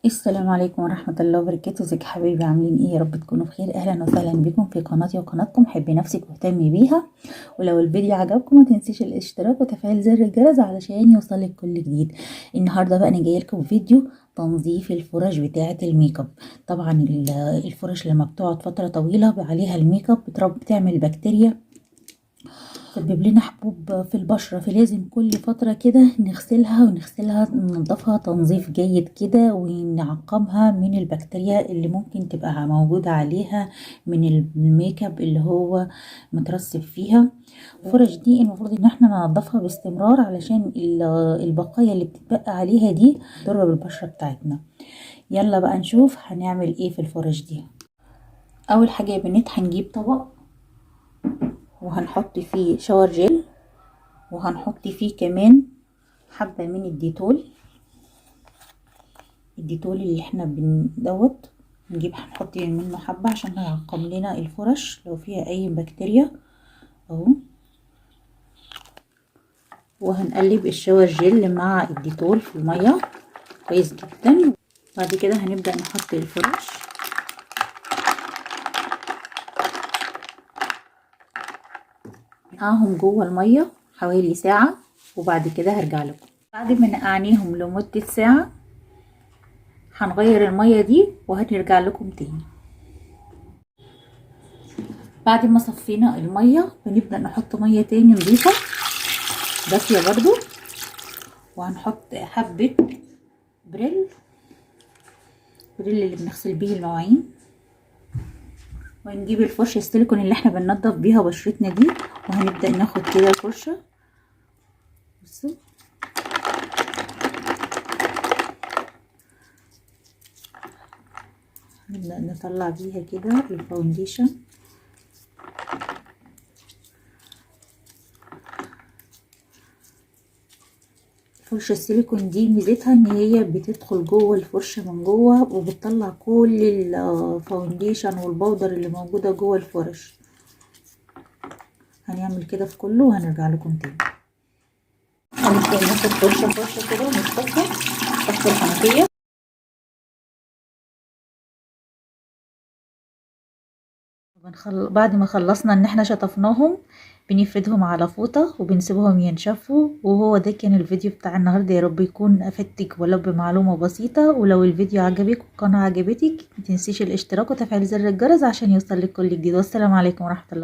السلام عليكم ورحمة الله وبركاته. ازيك يا حبايبي؟ عاملين ايه؟ يا رب تكونوا بخير. اهلا وسهلا بكم في قناتي وقناتكم. حبي نفسك واهتمي بيها، ولو الفيديو عجبكم ما تنسيش الاشتراك وتفعيل زر الجرس علشان يوصلك كل جديد. النهارده بقى انا جايه لكم فيديو تنظيف الفرش بتاعه الميك اب. طبعا الفرش لما بتقعد فتره طويله عليها الميك اب بتعمل بكتيريا، تسبب لنا حبوب في البشرة، فلازم كل فترة كده نغسلها ننضفها تنظيف جيد كده، ونعقمها من البكتيريا اللي ممكن تبقى موجودة عليها من الميك اب اللي هو مترسب فيها. الفرش دي المفروض ان احنا ننضفها باستمرار علشان البقايا اللي بتتبقى عليها دي تضر بالبشرة بتاعتنا. يلا بقى نشوف هنعمل ايه في الفرش دي. اول حاجة يا بنات هنجيب طبق وهنحط فيه شاور جيل، وهنحط فيه كمان حبة من الديتول اللي احنا هنحط منه حبة عشان هيعقم لنا الفرش لو فيها اي بكتيريا اهو. وهنقلب الشاور جيل مع الديتول في المية كويس جدا. بعد كده هنبدأ نحط الفرش معاهم جوه المية حوالي ساعة، وبعد كده هرجع لكم. بعد ما نقعنيهم لمدة ساعة هنغير المية دي وهنرجع لكم تاني. بعد ما صفينا المية بنبدأ نحط مية تاني نضيفة دافية برضو، وهنحط حبة بريل اللي بنغسل بيه المواعين، ونجيب الفرشة السيليكون اللي احنا بننضف بيها بشرتنا دي، وهنبدأ ناخد كده الفرشة بصوا نبدأ نطلع بيها كده الفاونديشن. فرشة السيليكون دي ميزتها ان هي بتدخل جوه الفرشة من جوه وبتطلع كل الفاونديشن والبودر اللي موجودة جوه الفرش. هنعمل كده في كله وهنرجع لكم تاني. هنبدأ ناخد فرشة كده ونصفها تحت الحنفية. بعد ما خلصنا ان احنا شطفناهم بنفردهم على فوطة وبنسيبهم ينشفوا. وهو ده كان الفيديو بتاع النهاردة. يا رب يكون افدتك ولو بمعلومة بسيطة. ولو الفيديو عجبك والقناة عجبتك متنسيش الاشتراك وتفعيل زر الجرس عشان يوصلك كل جديد. والسلام عليكم ورحمة الله.